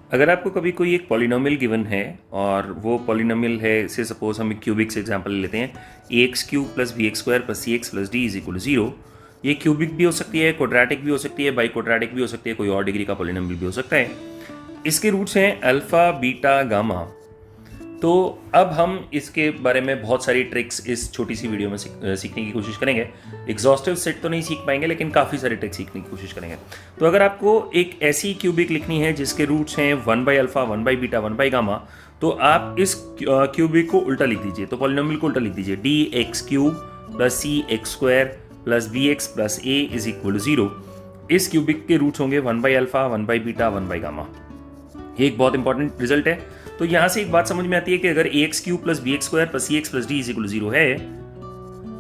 अगर आपको कभी कोई एक पॉलिनोमियल गिवन है और वो पॉलिनोमियल है, से सपोज हम एक क्यूबिक से एग्जांपल लेते हैं, a x cube plus B x square plus C x plus D is equal to 0। ये क्यूबिक भी हो सकती है, क्वाड्रेटिक भी हो सकती है, बाई क्वाड्रेटिक भी हो सकती है, कोई और डिग्री का पॉलिनोमियल भी हो सकता है। इसके रूट्स हैं अल्फा बीटा गामा। तो अब हम इसके बारे में बहुत सारी ट्रिक्स इस छोटी सी वीडियो में सीखने की कोशिश करेंगे। एग्जॉस्टिव सेट तो नहीं सीख पाएंगे, लेकिन काफ़ी सारे ट्रिक्स सीखने की कोशिश करेंगे। तो अगर आपको एक ऐसी क्यूबिक लिखनी है जिसके रूट्स हैं 1 by alpha, 1 by beta, 1 by gamma, तो आप इस क्यूबिक को उल्टा लिख दीजिए। तो पॉलिनोमियल को उल्टा लिख दीजिए, D X cube plus C X square plus B X plus A is equal to 0। इस क्यूबिक के रूट्स होंगे 1 by alpha, 1 by beta, 1 by gamma. ये एक बहुत इंपॉर्टेंट रिजल्ट है। तो यहां से एक बात समझ में आती है कि अगर a x cube plus B x square plus C x plus D is equal to 0 है,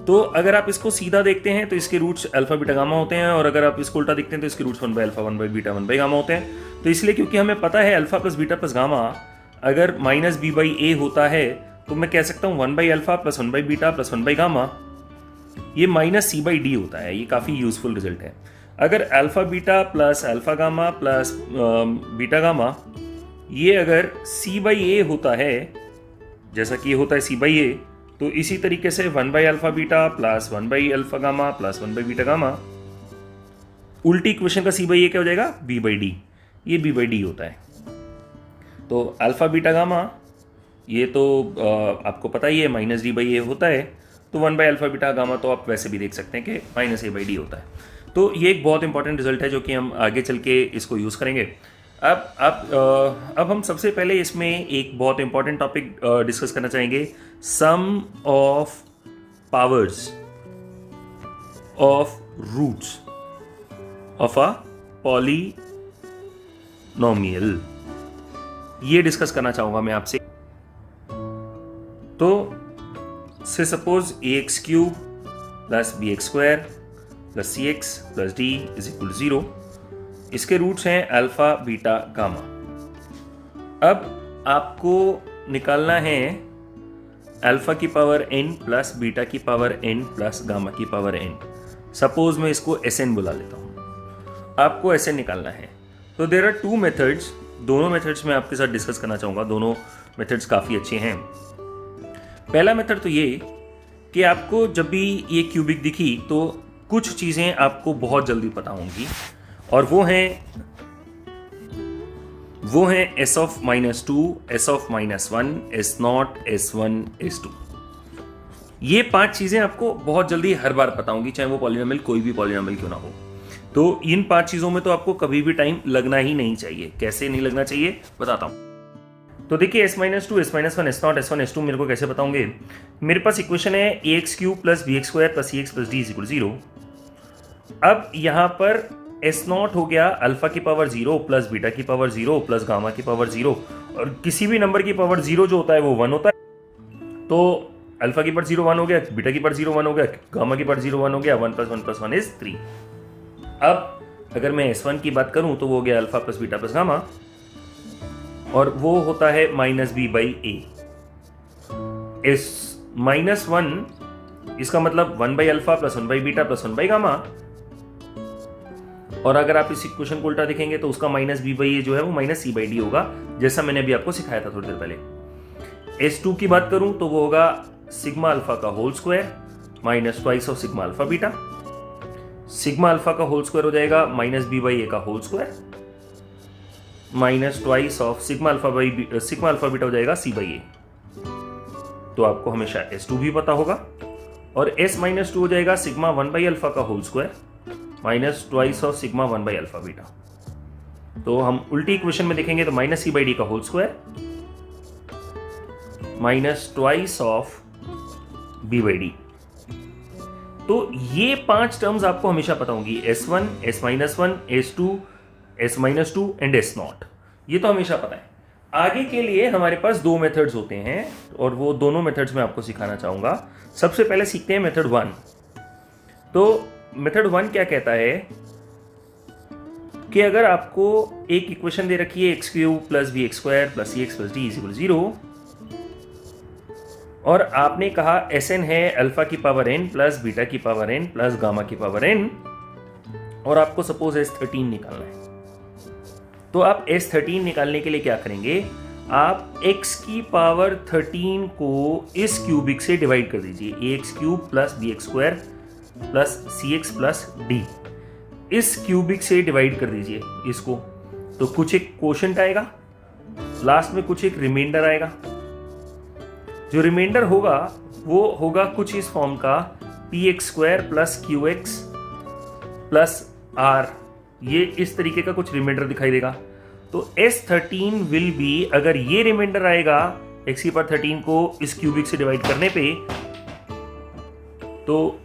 तो अगर आप इसको सीधा देखते हैं तो इसके रूट्स अल्फा बीटा गामा होते हैं, और अगर आप इसको उल्टा देखते हैं तो इसके roots 1 by alpha, 1 by beta, 1 by gamma होते हैं। तो इसलिए क्योंकि हमें पता है alpha plus beta plus gamma अगर माइनस बी बाई ए होता है, तो मैं कह सकता हूं 1 by alpha plus 1 by beta plus 1 by gamma ये माइनस सी बाई डी होता है। ये काफ़ी यूजफुल रिजल्ट है। अगर alpha beta plus alpha gamma plus beta gamma ये अगर सी बाई ए होता है, जैसा कि ये होता है सी बाई ए, तो इसी तरीके से 1 by alpha beta plus 1 by alpha gamma plus 1 by beta gamma, उल्टी इक्वेशन का सी बाई ए क्या हो जाएगा, बी बाई डी। ये बी बाई डी होता है। तो अल्फा बीटा गामा ये तो आपको पता ही है माइनस डी बाई ए होता है। तो 1 बाई अल्फा बीटा गामा तो आप वैसे भी देख सकते हैं कि माइनस ए बाई डी होता है। तो ये एक बहुत इंपॉर्टेंट रिजल्ट है जो कि हम आगे चल के इसको यूज़ करेंगे। अब हम सबसे पहले इसमें एक बहुत इंपॉर्टेंट टॉपिक डिस्कस करना चाहेंगे, sum of powers of roots of a polynomial. ये डिस्कस करना चाहूंगा मैं आपसे। तो say suppose a x cube plus B x square plus C x plus D is equal 0। इसके रूट्स हैं अल्फा बीटा गामा। अब आपको निकालना है अल्फा की पावर n प्लस बीटा की पावर n प्लस गामा की पावर n। सपोज मैं इसको Sn बुला लेता हूं। आपको Sn निकालना है। तो देयर आर 2 मेथड्स। दोनों मेथड्स मैं आपके साथ डिस्कस करना चाहूंगा। दोनों मेथड्स काफ़ी अच्छे हैं। पहला मेथड तो ये कि आपको जब भी ये क्यूबिक दिखी तो कुछ चीज़ें आपको बहुत जल्दी पता होंगी, और वो हैं S of minus 2, S of minus 1, s naught, s 1, s 2। ये 5 चीज़ें आपको बहुत जल्दी हर बार पता होंगी, चाहे वो पॉलिनोमियल कोई भी पॉलिनोमियल क्यों ना हो। तो इन 5 चीज़ों में तो आपको कभी भी टाइम लगना ही नहीं चाहिए। कैसे नहीं लगना चाहिए बताता हूँ। तो देखिए s minus 2, s minus 1, s naught, s 1, s 2 मेरे को कैसे बताऊंगे। मेरे पास इक्वेशन है a x cube plus B x square plus C x plus D is equal 0। अब यहां पर एस नॉट हो गया अल्फा की पावर 0 प्लस बीटा की पावर 0 प्लस गामा की पावर 0, और किसी भी नंबर की पावर 0 जो होता है वो 1 होता है। तो अल्फा की पावर 0 1 हो गया, बीटा की पावर 0 1 हो गया, गामा की पावर 0 1 हो गया। 1 प्लस 1 प्लस 1 इज 3। अब अगर मैं S1 की बात करूं तो वो हो गया alpha plus beta plus gamma, और वो होता है minus B by A. S minus 1 इसका मतलब 1 by alpha plus 1 by beta plus 1 by gamma, और अगर आप इस इक्वेशन को उल्टा देखेंगे तो उसका माइनस बी बाई ए जो है वो माइनस सी बाई डी होगा, जैसा मैंने अभी आपको सिखाया था थोड़ी देर पहले। S2 की बात करूं तो वो होगा सिग्मा अल्फा का whole square minus twice of sigma alpha beta. Sigma alpha का होल स्क्वायर हो जाएगा माइनस बी बाई ए का whole square minus twice of sigma alpha beta हो जाएगा सी बाई ए। तो आपको हमेशा S2 भी पता होगा, और S माइनस 2 हो जाएगा सिग्मा 1 बाई अल्फा का whole square minus twice of sigma 1 by alpha beta. तो हम उल्टी इक्वेशन में देखेंगे तो माइनस सी बाई डी का whole square minus twice of B by D. तो ये 5 टर्म्स आपको हमेशा पता होंगी, S1, S minus 1, S2, S minus 2 and S not. ये तो हमेशा पता है। आगे के लिए हमारे पास 2 मेथड्स होते हैं, और वो दोनों मेथड्स मैं आपको सिखाना चाहूंगा। सबसे पहले सीखते हैं मेथड 1। तो मेथड 1 क्या कहता है कि अगर आपको एक इक्वेशन दे रखी है X cube plus B x square plus C x plus D is equal 0, और आपने कहा Sn है अल्फा की पावर n प्लस बीटा की पावर n प्लस गामा की पावर n, और आपको सपोज S13 निकालना है। तो आप S13 निकालने के लिए क्या करेंगे, आप x की पावर 13 को इस क्यूबिक से डिवाइड कर दीजिए, ax cube plus bx square plus cx plus d, इस क्यूबिक से डिवाइड कर दीजिए इसको। तो कुछ एक क्वोशंट आएगा, लास्ट में कुछ एक रिमाइंडर आएगा। जो रिमाइंडर होगा वो होगा कुछ इस फॉर्म का px square plus qx plus r, ये इस तरीके का कुछ रिमाइंडर दिखाई देगा। तो S13 विल बी, अगर ये रिमाइंडर आएगा x की पावर 13 को इस क्यूबिक से डिवाइड करने पे, तो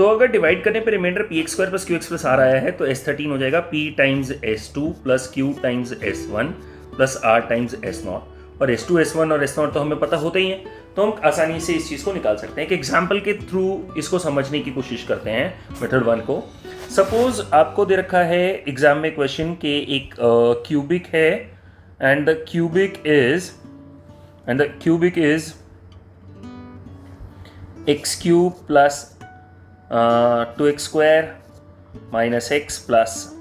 अगर डिवाइड करने पे remainder px square plus qx plus r आया है तो S13 हो जाएगा p times S2 plus q times S1 plus r times S0। और S2, S1 और S0 तो हमें पता होते ही हैं, तो हम आसानी से इस चीज़ को निकाल सकते हैं। एक एग्जाम्पल के थ्रू इसको समझने की कोशिश करते हैं मेथड 1 को। सपोज आपको दे रखा है एग्जाम में क्वेश्चन के एक क्यूबिक है and the cubic is x cube plus 2x square minus x plus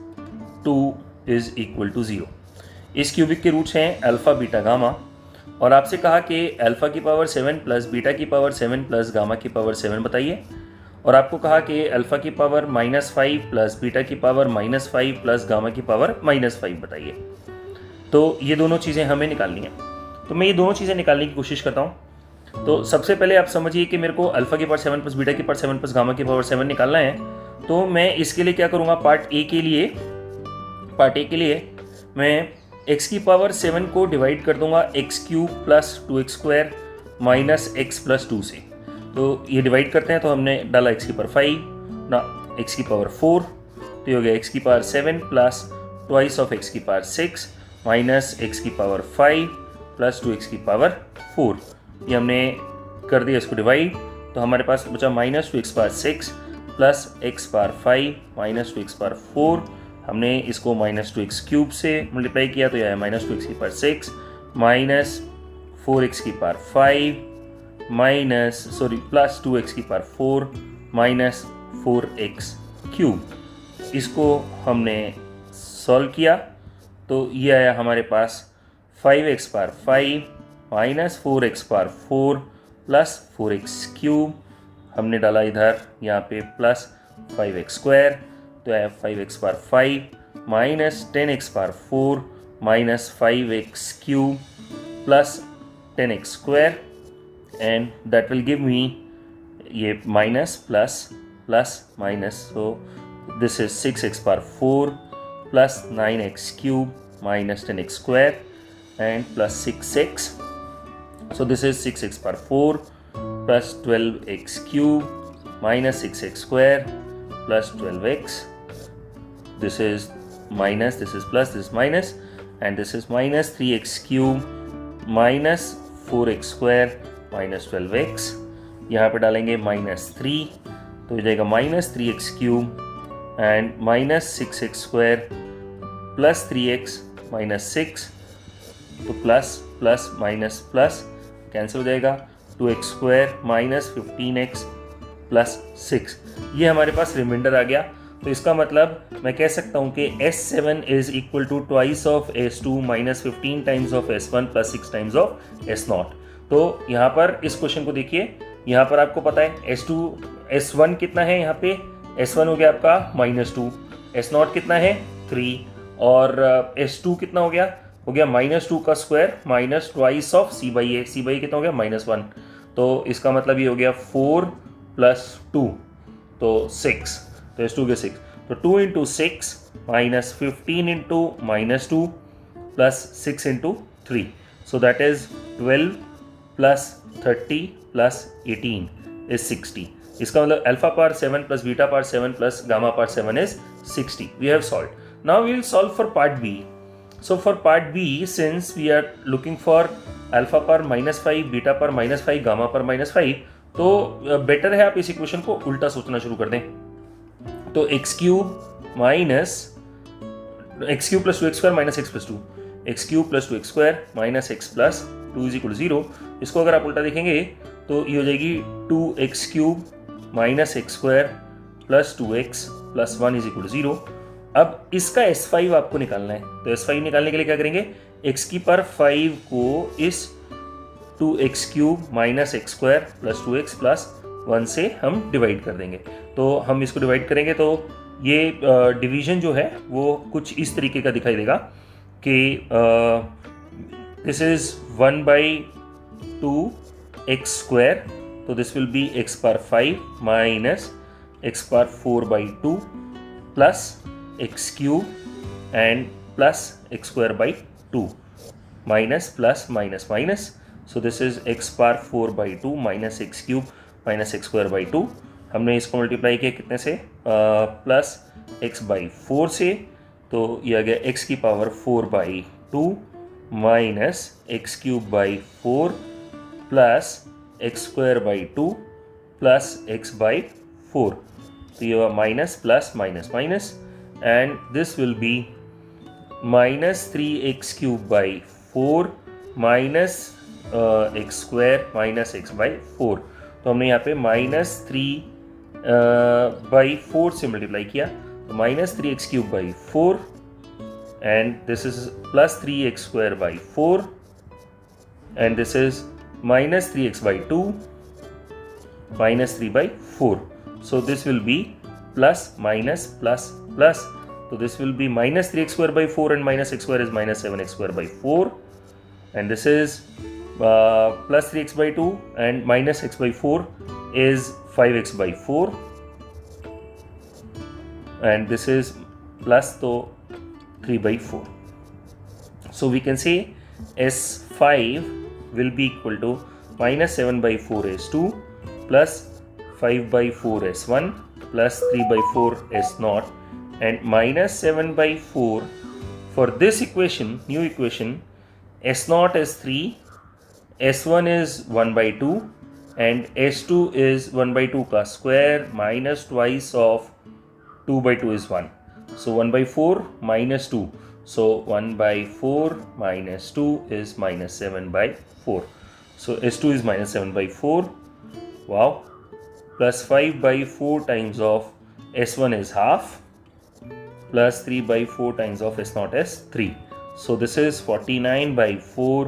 2 is equal to 0। इस क्यूबिक के रूट्स हैं अल्फा बीटा गामा, और आपसे कहा कि अल्फा की पावर 7 प्लस बीटा की पावर 7 प्लस गामा की पावर 7 बताइए, और आपको कहा कि अल्फा की पावर -5 प्लस बीटा की पावर -5 प्लस गामा की पावर -5 बताइए। तो ये दोनों चीज़ें हमें निकालनी है, तो मैं ये दोनों चीज़ें निकालने की कोशिश करता हूँ। तो सबसे पहले आप समझिए कि मेरे को अल्फा की पावर 7 प्लस बीटा की पावर 7 प्लस गामा की पावर 7 निकालना है। तो मैं इसके लिए क्या करूँगा, पार्ट ए के लिए मैं x की पावर 7 को डिवाइड कर दूंगा x cube plus 2x square minus x plus 2 से। तो ये डिवाइड करते हैं, तो हमने डाला x की पावर 5 ना x की पावर 4, तो ये हो गया x की power 7 plus twice of x की पावर 6 माइनस x की पावर 5 प्लस 2x की पावर 4। ये हमने कर दिया इसको डिवाइड, तो हमारे पास बचा minus 2x power 6 plus x power 5 minus 2x power 4। हमने इसको माइनस 2x क्यूब से मल्टीप्लाई किया, तो यह है माइनस 2x की पावर 6 माइनस 4x की पावर 5 प्लस 2x की पावर 4 माइनस 4x क्यूब। इसको हमने सॉल्व किया, तो ये आया हमारे पास 5x power 5 minus 4x power 4 plus 4x cube. हमने डाला इधर यहाँ पे प्लस 5x स्क्वायर, तो आया 5x power 5 minus 10x power 4 minus 5x cube plus 10x square, and that will give me ये minus plus plus minus, so this is 6x power 4 plus 9x cube minus 10x square and plus 6x, so this is 6x power 4 plus 12x cube minus 6x square plus 12x. This is minus, this is plus, this is minus, and this is minus 3x cube minus 4x square minus 12x. यहाँ पे डालेंगे -3, तो हो जाएगा minus 3x cube and minus 6x square plus 3x minus 6, तो plus plus minus plus cancel हो जाएगा, 2x square minus 15x plus 6। ये हमारे पास रिमाइंडर आ गया। तो इसका मतलब मैं कह सकता हूँ कि S7 is equal to twice of S2 minus 15 times of S1 plus 6 times of S0। तो यहाँ पर इस क्वेश्चन को देखिए, यहाँ पर आपको पता है S1 कितना है, यहाँ पे S1 हो गया आपका -2, S0 कितना है 3, और S2 कितना हो गया -2 का square minus twice of C/A कितना हो गया -1, तो इसका मतलब ये हो गया 4 प्लस 2 तो 6, तो S2 के 6, तो 2 into 6 minus 15 into -2 plus 6 into 3, so that is 12 plus 30 plus 18 is 60। इसका मतलब alpha power 7 plus beta power 7 plus gamma power 7 is 60। We have solved. Now we will solve for part B. So for part B, since we are looking for alpha पर -5, beta पर -5, gamma पर -5, तो better है आप इस equation को उल्टा सोचना शुरू कर दें। तो x cube plus 2x square minus x plus 2, x cube plus 2x square minus x plus 2 is equal to 0। इसको अगर आप उल्टा देखेंगे तो ये हो जाएगी 2x cube minus x square plus 2x plus 1 is equal to 0। अब इसका S5 आपको निकालना है, तो S5 निकालने के लिए क्या करेंगे, x की पावर 5 को इस 2x³ minus x² plus 2x plus 1 से हम डिवाइड कर देंगे। तो हम इसको डिवाइड करेंगे तो ये डिवीजन जो है वो कुछ इस तरीके का दिखाई देगा कि दिस इज 1/2x², तो this will be x power 5 minus x power 4/2 plus x³ and plus x²/2 minus plus minus minus, so this is x power 4/2 minus x³ minus x²/2। हमने इसको मल्टीप्लाई किया कितने से, प्लस x/4 से, तो ये आ गया x की power 4/2 minus x³/4 plus x²/2 plus x/4, तो ये minus plus minus minus, and this will be minus 3x³/4 minus x² minus x/4। तो हमने यहाँ पे माइनस 3/4 से मल्टीप्लाई किया, तो minus 3x³/4 and this is plus 3x²/4 and this is minus 3x/2 minus 3/4. So this will be plus minus plus plus. So this will be minus 3x²/4 and minus x² is minus 7x²/4, and this is plus 3x/2 and minus x/4 is 5x/4, and this is plus so 3/4. So we can say S5 will be equal to minus 7/4 S2 plus 5/4 S1 plus 3/4 S0 and minus 7/4 for this equation, new equation. S0 is 3, S1 is 1/2 and S2 is 1/2 का square minus twice of 2/2 is 1. So 1/4 minus 2. So 1/4 minus 2 is minus 7/4. So S2 is minus 7/4. Wow. Plus 5/4 times of S1 is half. Plus 3/4 times of S0 is 3. So this is 49/4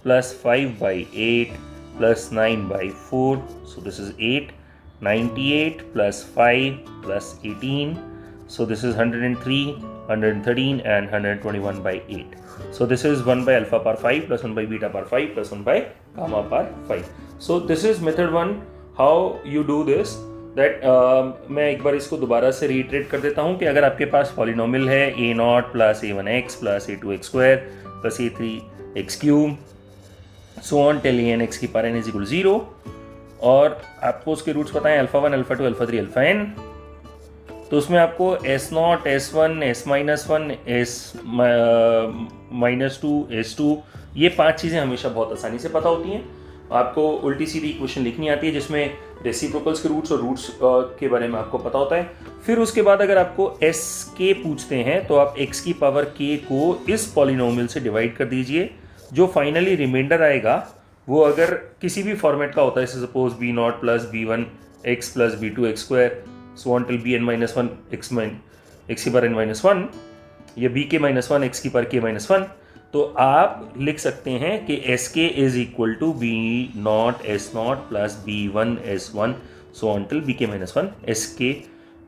plus 5/8 plus 9/4. So this is 8. 98 plus 5 plus 18. So this is 103, 113 and 121/8. So this is 1 by alpha power 5 plus 1 by beta power 5 plus 1 by gamma power 5. So this is method 1. How you do this? That मैं एक बार इसको दोबारा से reiterate कर देता हूँ कि अगर आपके पास पॉलिनोमियल है a0 plus a1x plus a2x² plus a3x³ so on till an x की power n is equal to 0, और आपको उसके रूट्स पता है alpha 1, alpha 2, alpha 3, alpha n, तो उसमें आपको S0, S1, S-1, S-2, S2 ये 5 चीज़ें हमेशा बहुत आसानी से पता होती हैं। आपको उल्टी सीधी इक्वेशन लिखनी आती है जिसमें रेसिप्रोकल्स के रूट्स और रूट्स के बारे में आपको पता होता है। फिर उसके बाद अगर आपको SK पूछते हैं तो आप x की पावर k को इस पॉलिनोमियल से डिवाइड कर दीजिए, जो फाइनली रिमाइंडर आएगा वो अगर किसी भी फॉर्मेट का होता है, जैसे suppose b0 plus b1 x plus b2 x² so on till bn minus 1 x की पावर n minus 1 या bk minus 1 x की पावर k minus 1, तो आप लिख सकते हैं कि sk is equal to b0 s0 plus b1 s1 so on till bk minus 1 sk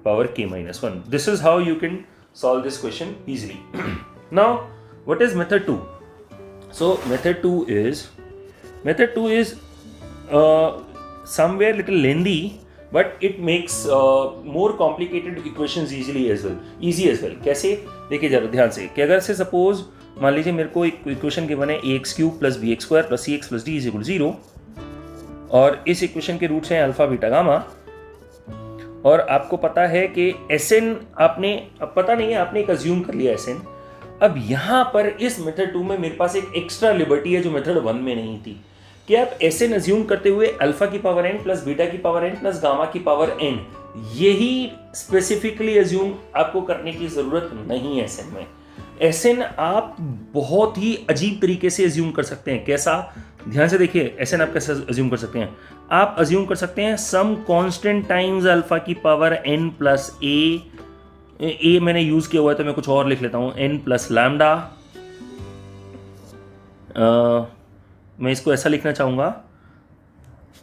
power k minus 1. This is how you can solve this question easily. Now what is method 2? So method 2 is somewhere little lengthy, but it makes more complicated equations easy as well. कैसे? देखिए जरा ध्यान से कि अगर से suppose मान लीजिए मेरे को एक इक्वेशन गिवन है ax³ plus bx² plus cx plus d is equal 0, और इस इक्वेशन के रूट्स हैं अल्फा बीटा गामा, और आपको पता है कि Sn आपने अब पता नहीं है, आपने एक अज्यूम कर लिया Sn। अब यहाँ पर इस मेथड 2 में मेरे पास एक एक्स्ट्रा लिबर्टी है जो मेथड 1 में नहीं थी, कि आप Sn अज्यूम करते हुए अल्फा की पावर n प्लस बीटा की पावर n प्लस गामा की पावर n, यही स्पेसिफिकली अज्यूम आपको करने की जरूरत नहीं है Sn में। Sn आप बहुत ही अजीब तरीके से अज्यूम कर सकते हैं। कैसा? ध्यान से देखिए Sn आप कैसे अज्यूम कर सकते हैं। आप अज्यूम कर सकते हैं सम कांस्टेंट टाइम्स अल्फा की पावर n प्लस a ए मैंने यूज़ किया हुआ है तो मैं कुछ और लिख लेता हूँ, n प्लस लैम्डा। मैं इसको ऐसा लिखना चाहूँगा,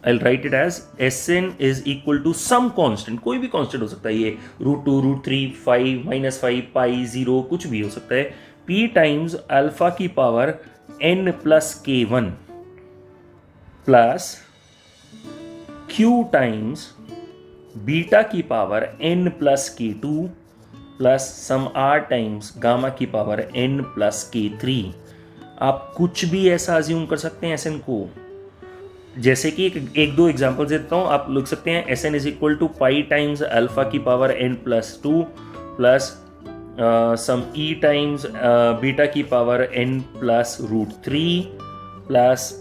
I write it as Sn is equal to some constant, कोई भी कांस्टेंट हो सकता है, ये √2, √3, 5, -5, पाई, 0, कुछ भी हो सकता है, p टाइम्स अल्फा की power n plus k1 plus q times beta की power n plus k2 plus some r times gamma की पावर n प्लस k3। आप कुछ भी ऐसा अज्यूम कर सकते हैं Sn को, जैसे कि एक दो एग्जाम्पल देता हूँ। आप लिख सकते हैं Sn is equal to pi times alpha की power n plus 2 plus some e times beta की power n plus √3 plus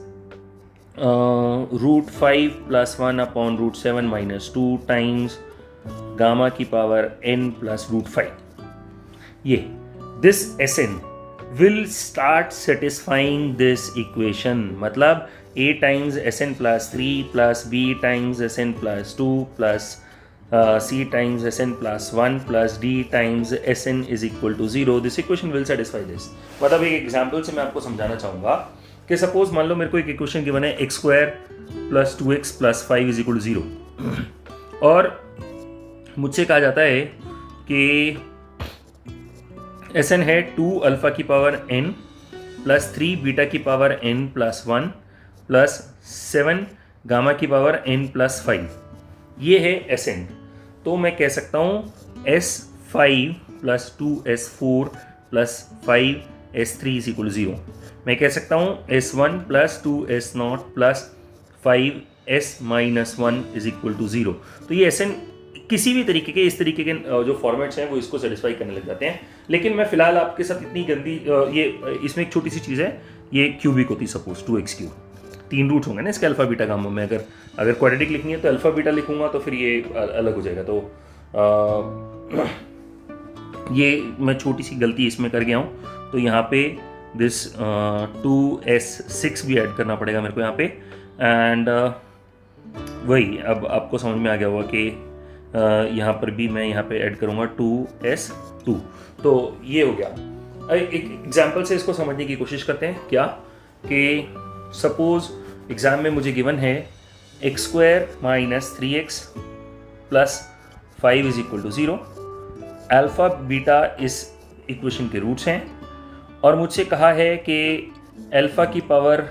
√5 plus 1 upon √7 minus 2 times gamma की पावर n प्लस √5। ये this Sn will start satisfying this equation, मतलब a times Sn plus 3 plus b times Sn plus 2 plus c times Sn plus 1 plus d times Sn is equal to 0। This equation will satisfy this. मतलब एक example से मैं आपको समझाना चाहूँगा कि suppose मान लो मेरे को एक इक्वेशन गिवन है x² plus 2x plus 5 is equal to 0, और मुझसे कहा जाता है कि Sn है 2 अल्फा की पावर n प्लस 3 बीटा की power n plus 1 plus 7 gamma की पावर n प्लस 5। ये है Sn। तो मैं कह सकता हूँ S5 plus 2S4 plus 5S3 is equal 0। मैं कह सकता हूँ S1 plus 2S0 plus 5S minus 1 is equal to 0। तो ये Sn किसी भी तरीके के, इस तरीके के जो फॉर्मेट्स हैं वो इसको सेटिस्फाई करने लग जाते हैं। लेकिन मैं फिलहाल आपके साथ इतनी गंदी ये इसमें एक छोटी सी चीज़ है, ये क्यूबिक होती है सपोज 2x क्यूब, 3 रूट्स होंगे ना इसके अल्फा बीटा गामा में। अगर क्वाड्रेटिक लिखनी है तो अल्फा बीटा लिखूंगा तो फिर ये अलग हो जाएगा। तो ये मैं छोटी सी गलती इसमें कर गया हूँ, तो यहाँ पे दिस 2s6 भी ऐड करना पड़ेगा मेरे को यहाँ पे। एंड वही अब आपको समझ में आ गया होगा कि यहाँ पर भी मैं यहाँ पे ऐड करूँगा 2s2। तो ये हो गया। एक एग्जाम्पल से इसको समझने की कोशिश करते हैं, क्या कि सपोज एग्जाम में मुझे गिवन है x² minus 3x plus 5 is equal to 0। Alpha beta इस इक्वेशन के रूट्स हैं, और मुझसे कहा है कि अल्फा की पावर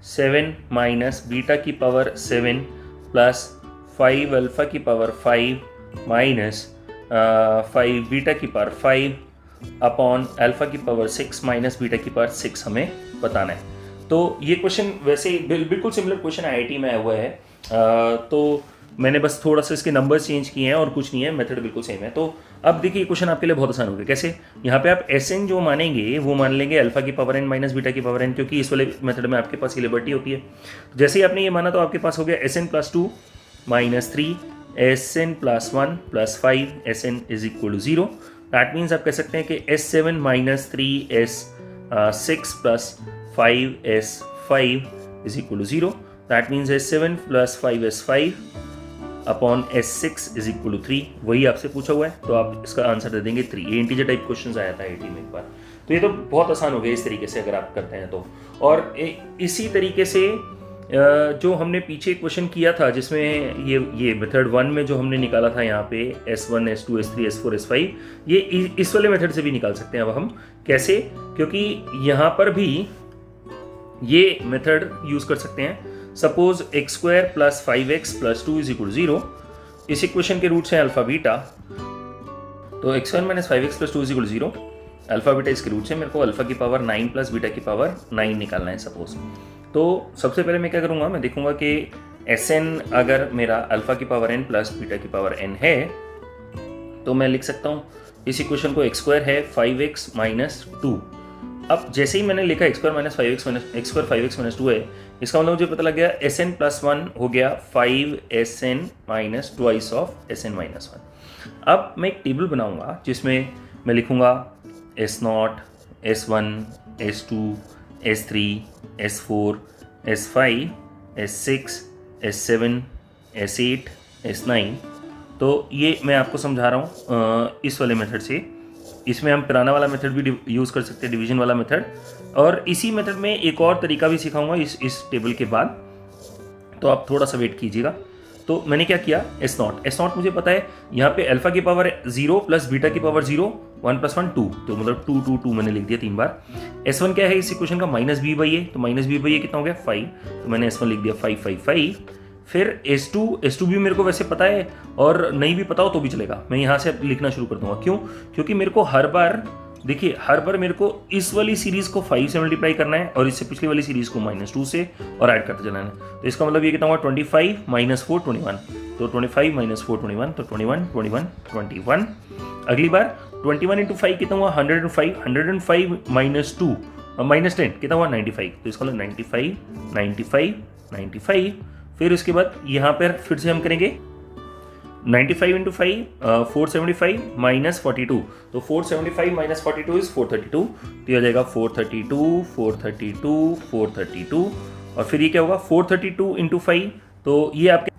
7 माइनस बीटा की पावर 7 प्लस 5 अल्फा की पावर 5 माइनस 5 बीटा की पावर 5 अपॉन अल्फा की पावर 6 माइनस बीटा की पावर 6 हमें बताना है। तो ये क्वेश्चन वैसे बिल्कुल सिमिलर क्वेश्चन IIT में आया हुआ है, तो मैंने बस थोड़ा सा इसके नंबर्स चेंज किए हैं और कुछ नहीं है, मेथड बिल्कुल सेम है। तो अब देखिए क्वेश्चन आपके लिए बहुत आसान हो गया। कैसे? यहाँ पे आप Sn जो मानेंगे वो मान लेंगे अल्फा की पावर n माइनस बीटा की पावर n, क्योंकि इस वाले मेथड में आपके पास ये लिबर्टी होती है। जैसे ही आपने ये माना तो आपके पास हो गया Sn plus 2 minus 3 Sn plus 1 plus 5 Sn is equal to 0। That means आप कह सकते हैं कि S7 minus 3S6 plus 5S5 is equal to 0। That means S7 plus 5S5 upon S6 is equal to 3। वही आपसे पूछा हुआ है, तो आप इसका आंसर दे देंगे 3। ये इंटीजर टाइप क्वेश्चन आया था IIT में एक बार, तो ये तो बहुत आसान हो गया इस तरीके से अगर आप करते हैं तो। और इसी तरीके से जो हमने पीछे क्वेश्चन किया था जिसमें ये मेथड 1 में जो हमने निकाला था यहाँ पे S1 S2 S3 S4 S5, ये इस वाले मेथड से भी निकाल सकते हैं। अब हम कैसे, क्योंकि यहाँ पर भी ये मेथड यूज कर सकते हैं। Suppose x² plus 5x plus 2 is equal 0। इस इक्वेशन के रूट्स हैं अल्फा बीटा, तो x² minus 5x plus 2 is equal 0। Alpha beta इसके रूट्स हैं, मेरे को अल्फा की पावर 9 प्लस बीटा की पावर 9 निकालना है सपोज। तो सबसे पहले मैं क्या करूँगा, मैं देखूंगा कि Sn अगर मेरा अल्फा की पावर n प्लस बीटा की पावर n है, तो मैं लिख सकता हूँ इस इक्वेशन को x² है 5x माइनस 2। अब जैसे ही मैंने लिखा x² minus 5x minus x² 5x minus 2 है, इसका मतलब मुझे पता लग गया Sn प्लस 1 हो गया 5Sn minus twice of Sn minus 1। अब मैं एक टेबल बनाऊंगा जिसमें मैं लिखूंगा S0, S1, S2, S3, S4, S5, S6, S7, S8, S9। तो ये मैं आपको समझा रहा हूँ इस वाले मेथड से। इसमें हम पुराना वाला मेथड भी यूज़ कर सकते हैं, डिवीजन वाला मेथड, और इसी मेथड में एक और तरीका भी सिखाऊंगा इस टेबल के बाद, तो आप थोड़ा सा वेट कीजिएगा। तो मैंने क्या किया, एस नॉट मुझे पता है, यहाँ पे अल्फा की पावर 0 प्लस बीटा की पावर 0, 1 + 1 2, तो मतलब 2 2 2 मैंने लिख दिया 3 बार। S1 क्या है इस इक्वेशन का, -b/a, तो -b/a कितना हो गया 5, तो मैंने S1 लिख दिया 5 5 5। फिर S2 भी मेरे को वैसे पता है, और नहीं भी पता हो तो भी चलेगा, मैं यहाँ से लिखना शुरू कर दूंगा। क्यों? क्योंकि मेरे को हर बार देखिए, हर बार मेरे को इस वाली सीरीज को 5 से मल्टीप्लाई करना है और इससे पिछली वाली सीरीज को -2 से, और ऐड करते चलाना है। तो इसका मतलब ये कितना हुआ, 25 - 4 21, तो 25 - 4 21, तो 21 21 21। अगली बार 21 × 5 कितना हुआ, 105, 105 - 2 -10 कितना हुआ, 95, तो इसका मतलब 95 95 95। फिर उसके बाद यहाँ पर फिर से हम करेंगे 95 × 5 475 - 42, तो 475 - 42 इज 432, तो ये आ जाएगा 432 432 432। और फिर ये क्या होगा, 432 × 5, तो ये आपके,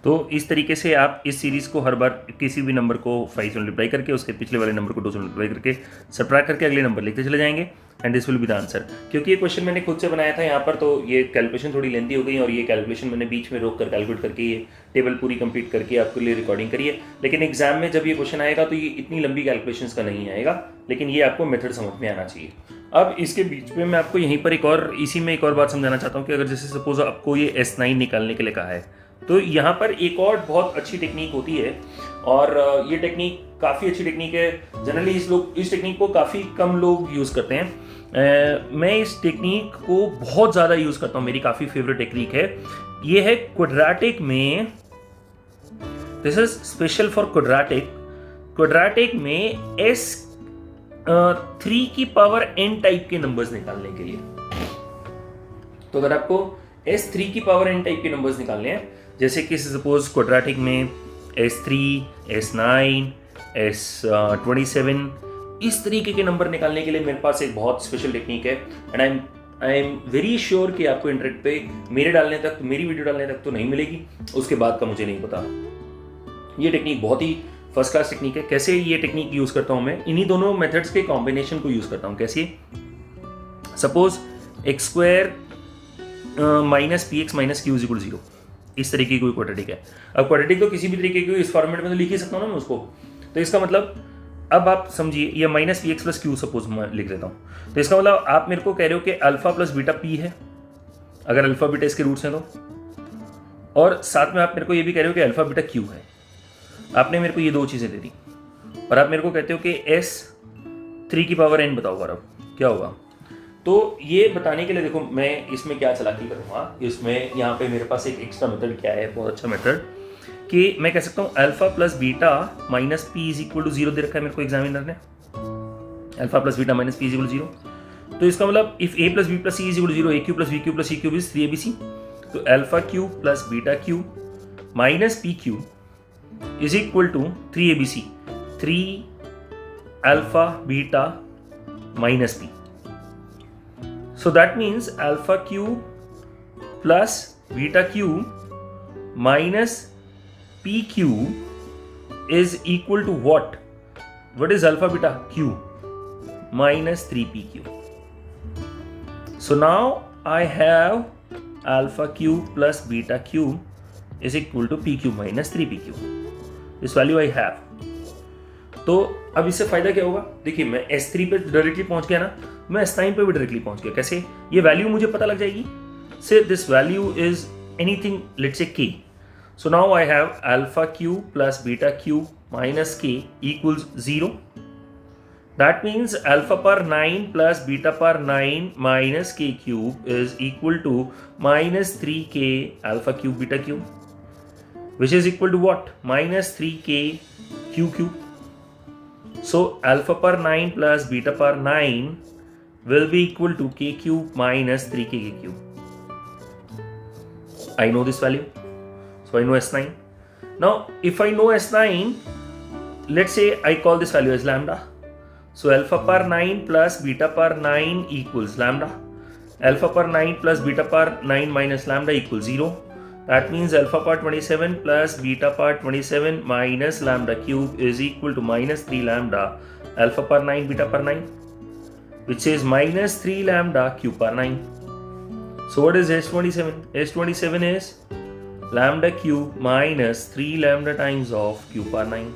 तो इस तरीके से आप इस सीरीज को हर बार किसी भी नंबर को 5 से मल्टीप्लाई करके उसके पिछले वाले नंबर को 2 से मल्टीप्लाई करके सब्ट्रैक्ट करके अगले नंबर लिखते चले जाएंगे, and this will be the answer. क्योंकि ये क्वेश्चन मैंने खुद से बनाया था यहाँ पर, तो ये कैलकुलेशन थोड़ी लेंथी हो गई, और ये कैलकुलेशन मैंने बीच में रोक कर कैलकुलेट करके ये टेबल पूरी कंप्लीट करके आपके लिए रिकॉर्डिंग करी है। लेकिन एग्जाम में जब ये क्वेश्चन आएगा तो ये इतनी लंबी कैलकुलेशंस का नहीं आएगा, लेकिन ये आपको मेथड समझ में आना चाहिए। अब इसके बीच में मैं आपको यहीं पर इसी में एक और बात समझाना चाहता हूँ कि अगर जैसे सपोज आपको ये S9 निकालने के लिए कहा है, तो यहाँ पर एक और बहुत अच्छी टेक्निक होती है, और ये टेक्निक काफ़ी अच्छी टेक्निक है। जनरली इस टेक्निक को काफ़ी कम लोग यूज़ करते हैं। मैं इस टेक्निक को बहुत ज़्यादा यूज़ करता हूँ, मेरी काफ़ी फेवरेट टेक्निक है। ये है क्वाड्रेटिक में, this is special for quadratic में S3 की पावर n टाइप के नंबर्स निकालने के लिए। तो अगर आपको S3 की पावर n टाइप के नंबर्स निकालने हैं, जैसे कि सपोज क्वाड्रेटिक में S3 S9 S27, इस तरीके के नंबर निकालने के लिए मेरे पास एक बहुत स्पेशल टेक्निक है, and I am very sure कि आपको इंटरनेट पे मेरी वीडियो डालने तक तो नहीं मिलेगी, उसके बाद का मुझे नहीं पता। ये टेक्निक बहुत ही फर्स्ट क्लास टेक्निक है। कैसे ये टेक्निक यूज करता हूं मैं, इन्हीं दोनों मेथड्स के कॉम्बिनेशन को यूज करता हूं। कैसे, सपोज x² - px - q = 0, इस तरीके की कोई क्वाड्रेटिक है। अब क्वाड्रेटिक तो किसी भी तरीके की इस फॉर्मेट में तो लिख ही सकता हूँ ना मैं उसको। तो इसका मतलब, अब आप समझिए, ये -px + q सपोज मैं लिख देता हूँ, तो इसका मतलब आप मेरे को कह रहे हो कि अल्फा + बीटा p है, अगर अल्फा बीटा इसके रूट्स हैं तो, और साथ में आप मेरे को ये भी कह रहे हो कि अल्फा बीटा q है। आपने मेरे को ये दो चीजें दे दी, और आप मेरे को कहते हो कि S3 की पावर n बताओ, अब क्या होगा। तो ये बताने के लिए देखो, मैं इसमें क्या चालाकी करूँगा, इसमें यहाँ पे मेरे पास एक एक्स्ट्रा मेथड क्या है, बहुत अच्छा मेथड, कि मैं कह सकता हूँ अल्फा + बीटा - p = 0 दे रखा है मेरे को एग्जामिनर ने, अल्फा + बीटा - p = 0। तो इसका मतलब if a + b + c = 0, aq + vq + cq is 3abc, तो alpha q + beta q - pq = 3abc, 3 alpha beta - p। So that means alpha q plus beta q minus pq is equal to what? What is alpha beta q? Minus 3pq. So now I have alpha q plus beta q is equal to pq minus 3pq. This value I have. तो अब इससे फायदा क्या होगा, देखिए मैं S3 पे directly पहुंच गया ना, मैं S9 पे भी डायरेक्टली पहुंच गया। कैसे, ये वैल्यू मुझे पता लग जाएगी। Say this value is anything, let's say k। So now I have alpha q plus beta q minus k equals 0। That means alpha पर 9 प्लस बीटा पर 9 minus k cube is equal to -3k alpha cube beta cube, which is equal to what, -3k q cube. So alpha per 9 plus beta per 9 will be equal to k cube minus 3k cube. I know this value, so I know S9. Now if I know S9, let's say I call this value as lambda. So alpha per 9 plus beta per 9 equals lambda. Alpha per 9 plus beta per 9 minus lambda equals 0. That means alpha power 27 plus beta power 27 minus lambda cube is equal to minus 3 lambda alpha power 9 beta power 9, which is minus 3 lambda cube power 9. So what is S27? S27 is lambda cube minus 3 lambda times of cube power 9.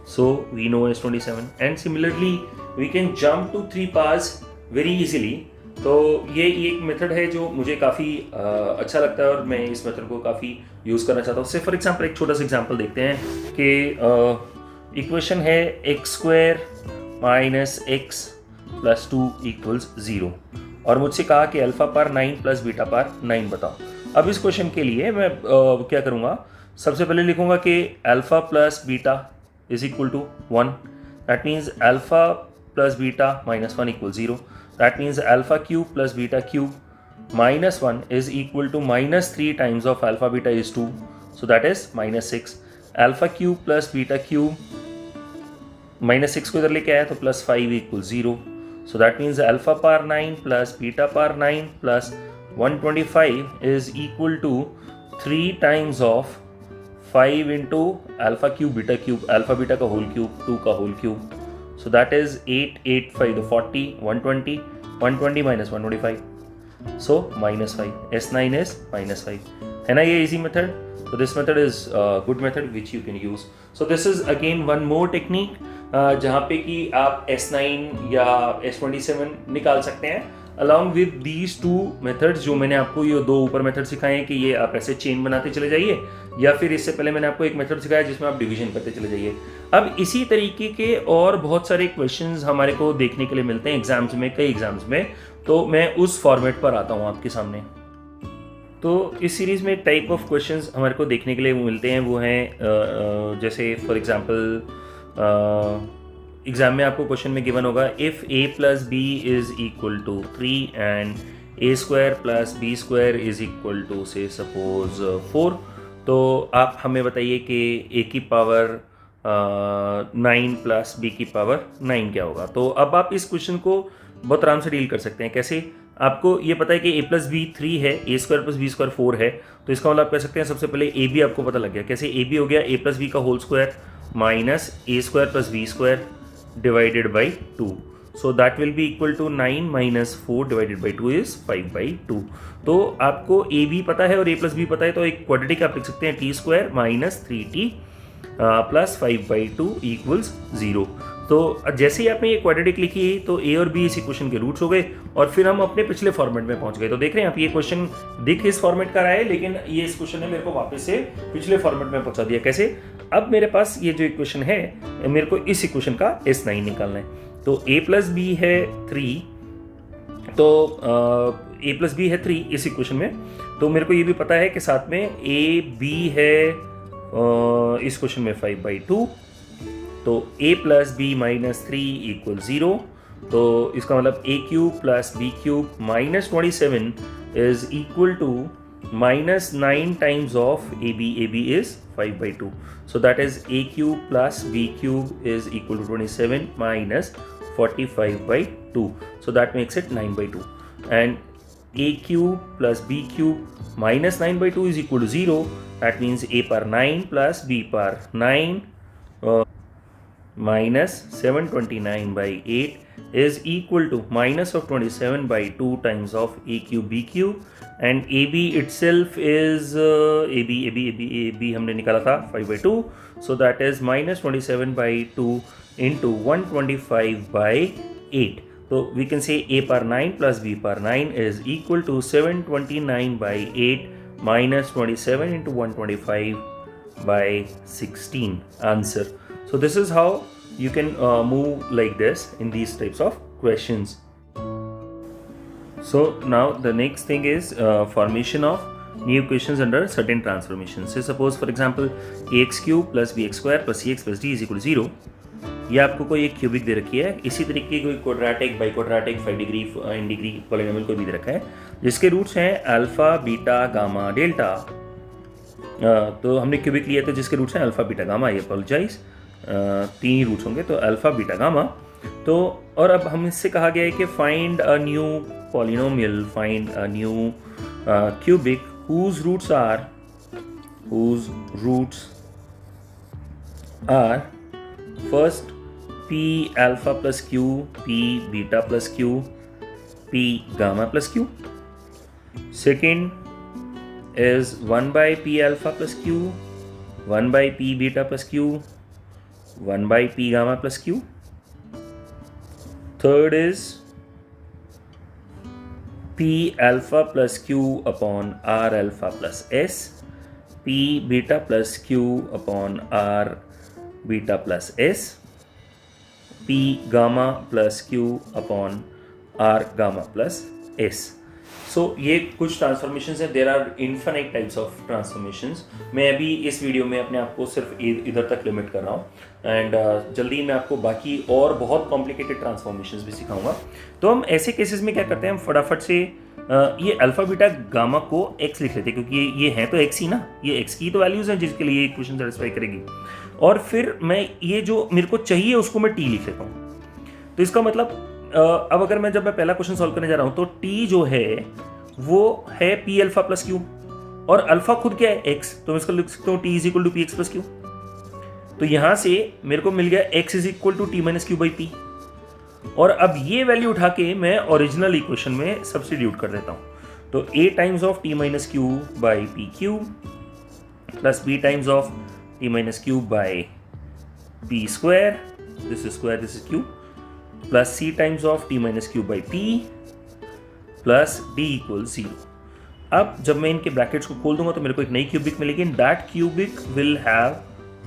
So we know S27, and similarly we can jump to 3 powers very easily. तो ये एक method है जो मुझे काफ़ी अच्छा लगता है और मैं इस मेथड को काफ़ी यूज़ करना चाहता हूँ. से फॉर एग्जांपल एक छोटा सा एग्जांपल देखते हैं कि इक्वेशन है x² minus x plus 2 equals 0 और मुझसे कहा कि alpha power 9 plus beta power 9 बताओ. अब इस क्वेश्चन के लिए मैं क्या करूँगा, सबसे पहले लिखूँगा कि alpha plus beta is equal to 1. That means alpha plus beta minus 1 equal 0. That means alpha cube plus beta cube minus 1 is equal to minus 3 times of alpha beta is 2. So that is minus 6. Alpha cube plus beta cube minus 6 को इधर लेके आया तो plus 5 equals 0. So that means alpha power 9 plus beta power 9 plus 125 is equal to 3 times of 5 into alpha cube beta cube, alpha beta का whole cube, 2 का whole cube. So that is 8, 8, 5, the 40, 120, 120 minus 125. So minus 5. S9 is minus 5. है ना ये easy method? So this method is a good method which you can use. So this is again one more technique जहाँ पे कि आप S9 या S27 निकाल सकते हैं along with these two methods. जो मैंने आपको ये दो ऊपर मेथड सिखाए हैं कि ये आप ऐसे चेन बनाते चले जाइए, या फिर इससे पहले मैंने आपको एक मेथड सिखाया जिसमें आप डिवीजन करते चले जाइए. अब इसी तरीके के और बहुत सारे क्वेश्चंस हमारे को देखने के लिए मिलते हैं एग्जाम्स में, कई एग्जाम्स में. तो मैं उस फॉर्मेट पर आता हूँ आपके सामने. तो इस सीरीज में टाइप ऑफ क्वेश्चंस हमारे को देखने के लिए मिलते हैं वो हैं जैसे फॉर एग्जांपल एग्जाम में आपको क्वेश्चन में गिवन होगा if a plus B is equal to 3 and a² plus b² is equal to say suppose 4. तो आप हमें बताइए कि a की पावर 9 प्लस b की पावर 9 क्या होगा. तो अब आप इस क्वेश्चन को बहुत आराम से डील कर सकते हैं. कैसे? आपको ये पता है कि a प्लस बी 3 है, a² प्लस b² 4 है. तो इसका मतलब आप कह सकते हैं सबसे पहले a b आपको पता लग गया. कैसे? a b हो गया a प्लस बी का whole square minus a² plus b² divided by 2. So that will be equal to 9 minus 4 divided by 2 is 5 by 2. तो आपको a b पता है और a प्लस b पता है, तो एक क्वाड्रेटिक आप लिख सकते हैं t² minus 3t plus 5 by 2 equals 0. तो जैसे ही आपने ये क्वाड्रेटिक लिखी तो a और b इस इक्वेशन के रूट्स हो गए और फिर हम अपने पिछले फॉर्मेट में पहुंच गए. तो देख रहे हैं आप ये क्वेश्चन दिख इस फॉर्मेट का रहा है, लेकिन ये इस क्वेश्चन ने मेरे को वापस से पिछले फॉर्मेट में पहुंचा दिया. कैसे? अब मेरे पास ये जो इक्वेशन है मेरे को इस इक्वेशन का S9 निकालना है. तो a प्लस बी है 3, तो a प्लस बी है 3 इस इक्वेशन में. तो मेरे को ये भी पता है कि साथ में a b है इस क्वेश्चन में 5 by 2. तो a plus B minus 3 equal 0. तो इसका मतलब a cube plus B cube minus 27 is equal to minus 9 times of AB is 5 by 2. So that is a cube plus b cube is equal to 27 minus 45 by 2. So that makes it 9 by 2. And a cube plus b cube minus 9 by 2 is equal to 0. That means a power 9 plus b power 9 minus 729 by 8 is equal to minus of 27 by 2 times of a cube b cube. And AB itself is AB हमने निकाला था 5 by 2. So that is minus 27 by 2 into 125 by 8. So we can say a power 9 plus b power 9 is equal to 729 by 8 minus 27 into 125 by 16. Answer. So this is how you can move like this in these types of questions. So now the next thing is formation of new equations under certain transformations. Say suppose for example ax cube plus bx square plus cx plus d is equal to 0. ये आपको कोई एक cubic दे रखी है. इसी तरीके की कोई quadratic, biquadratic, 5 degree, n degree polynomial कोई भी दे रखा है जिसके रूट्स हैं अल्फा, बीटा, गामा, डेल्टा. तो हमने क्यूबिक लिया तो जिसके रूट्स हैं अल्फा, बीटा, गामा. ये अपोलोजाइज 3 ही रूट्स होंगे, तो अल्फा, बीटा, गामा. तो और अब हम इससे कहा गया है कि find a new polynomial, find a new cubic whose roots are first p alpha plus q, p beta plus q, p gamma plus q. Second is 1 by p alpha plus q, 1 by p beta plus q, 1 by p gamma plus q. Third is p alpha plus q upon r alpha plus s, p beta plus q upon r beta plus s, p gamma plus q upon r gamma plus s. So ये कुछ transformations हैं. There are infinite types of transformations. मैं अभी इस video में अपने आप को सिर्फ इधर तक लिमिट कर रहा हूँ एंड जल्दी मैं आपको बाकी और बहुत कॉम्प्लिकेटेड ट्रांसफॉर्मेशंस भी सिखाऊंगा. तो हम ऐसे केसेस में क्या करते हैं, हम फटाफट से ये अल्फा बीटा गामा को x लिख लेते हैं, क्योंकि ये है तो x ही ना, ये x की तो वैल्यूज हैं जिसके लिए इक्वेशन सेटिस्फाई करेगी. और फिर मैं ये जो मेरे को चाहिए उसको मैं t लिख लेता हूँ. तो इसका मतलब अब अगर मैं पहला क्वेश्चन सॉल्व करने जा रहा हूं तो t जो है वो है p अल्फा प्लस क्यू और अल्फा खुद क्या है x, तो मैं इसको लिख सकता हूँ t is equal to P X plus Q. तो यहां से मेरे को मिल गया x is equal to T minus Q by P. और अब ये वैल्यू उठा के मैं ओरिजिनल इक्वेशन में सब्स्टिट्यूट कर देता हूं. तो a times of T minus Q by P Q plus b times of T minus Q by P square, this is Q, plus c times of t minus Q by p plus d equal 0. अब जब मैं इनके brackets को खोल दूंगा तो मेरे को एक नई क्यूबिक मिलेगी. That cubic will have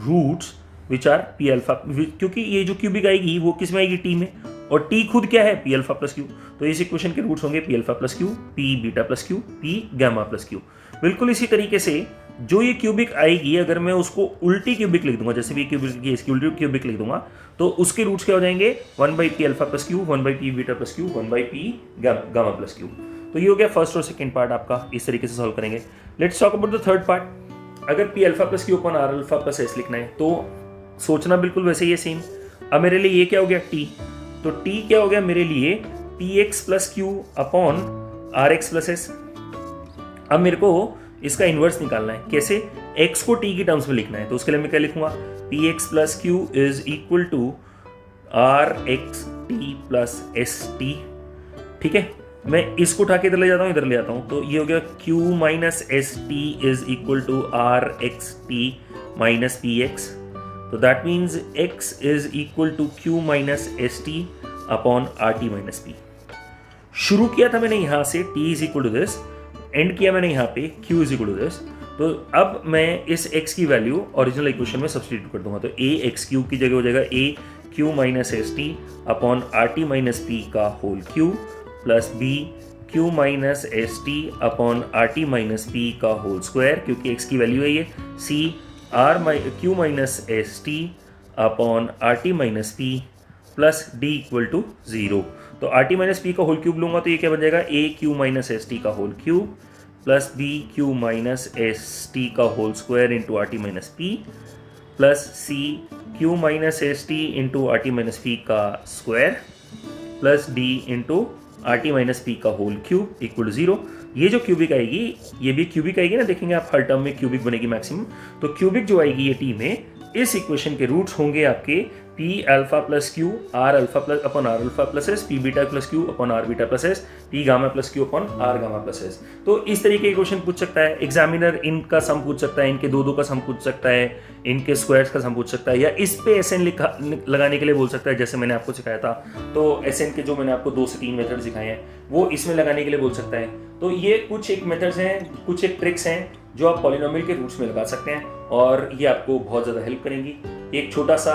roots which are p alpha, क्योंकि ये जो क्यूबिक आएगी वो किस में आएगी, t में, और t खुद क्या है p अल्फा प्लस क्यू. तो इस इक्वेशन के रूट्स होंगे p alpha plus Q, p beta plus Q, p gamma plus Q. बिल्कुल इसी तरीके से जो ये क्यूबिक आएगी अगर मैं उसको उल्टी क्यूबिक लिख दूंगा, जैसे भी क्यूबिक की इसकी उल्टी क्यूबिक लिख दूंगा, तो उसके रूट्स क्या हो जाएंगे, 1 by P alpha plus Q, 1 by P beta plus Q, 1 by P gamma plus Q. तो ये हो गया फर्स्ट और सेकंड पार्ट आपका. इस तरीके से सॉल्व करेंगे. Let's talk about the third part. अगर p alpha plus Q upon r alpha plus s लिखना है तो सोचना बिल्कुल वैसे ही है, सेम. अब मेरे लिए ये क्या हो गया, टी. तो टी क्या हो गया मेरे लिए, P X plus Q upon R X plus S. अब मेरे को इसका इन्वर्स निकालना है. कैसे, x को t की टर्म्स में लिखना है. तो उसके लिए मैं क्या लिखूंगा, P X plus Q is equal to are x T plus S T. ठीक है, मैं इसको उठा के इधर ले जाता हूँ, इधर ले आता हूँ. तो ये हो गया q minus s t is equal to are x t minus p x. तो that means x is equal to q minus s t upon r t minus p. शुरू किया था मैंने यहाँ से t is equal to this, and किया मैंने यहाँ पे q is equal to this. तो अब मैं इस x की वैल्यू ओरिजिनल इक्वेशन में सब्स्टिट्यूट कर दूंगा. तो a एक्स क्यूब की जगह हो जाएगा a q minus s t upon r t minus p का whole cube plus b q minus s t upon r t minus p का होल स्क्वायर, क्योंकि x की वैल्यू है ये, c q minus s t upon r t minus p plus d equal to 0. तो r t minus p का whole cube लूंगा तो ये क्या बन जाएगा, a q minus s t का whole cube plus b q minus s t का whole square into r t minus p plus c q minus s t into r t minus p का square plus d into r t minus p का whole cube equal to 0. ये जो cubic आएगी ये भी cubic आएगी ना, देखेंगे आप हर टर्म में क्यूबिक बनेगी मैक्सिमम. तो क्यूबिक जो आएगी ये टी में, इस इक्वेशन के रूट्स होंगे आपके p alpha plus q r alpha plus upon r alpha plus s, p beta plus Q upon r beta plus s, p gamma plus Q upon r gamma plus s. तो इस तरीके के question पूछ सकता है examiner. इनका सम पूछ सकता है, इनके दो का सम पूछ सकता है, इनके स्क्वायर्स का सम पूछ सकता है, या इस पे एसएन लगाने के लिए बोल सकता है, जैसे मैंने आपको सिखाया था. तो एसएन के जो मैंने आपको 2 से 3 मेथड सिखाए हैं वो इसमें लगाने के लिए बोल सकता है. तो ये कुछ एक मेथड्स हैं, कुछ एक ट्रिक्स हैं जो आप पॉलिनोमियल के रूट्स में लगा सकते हैं और ये आपको बहुत ज़्यादा हेल्प करेंगी. एक छोटा सा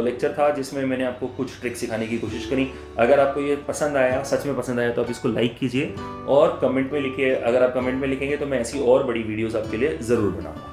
लेक्चर था जिसमें मैंने आपको कुछ ट्रिक्स सिखाने की कोशिश करी. अगर आपको ये पसंद आया, सच में पसंद आया, तो आप इसको लाइक कीजिए और कमेंट में लिखिए. अगर आप कमेंट में लिखेंगे तो मैं ऐसी और बड़ी वीडियोस आपके लिए ज़रूर बनाऊंगा.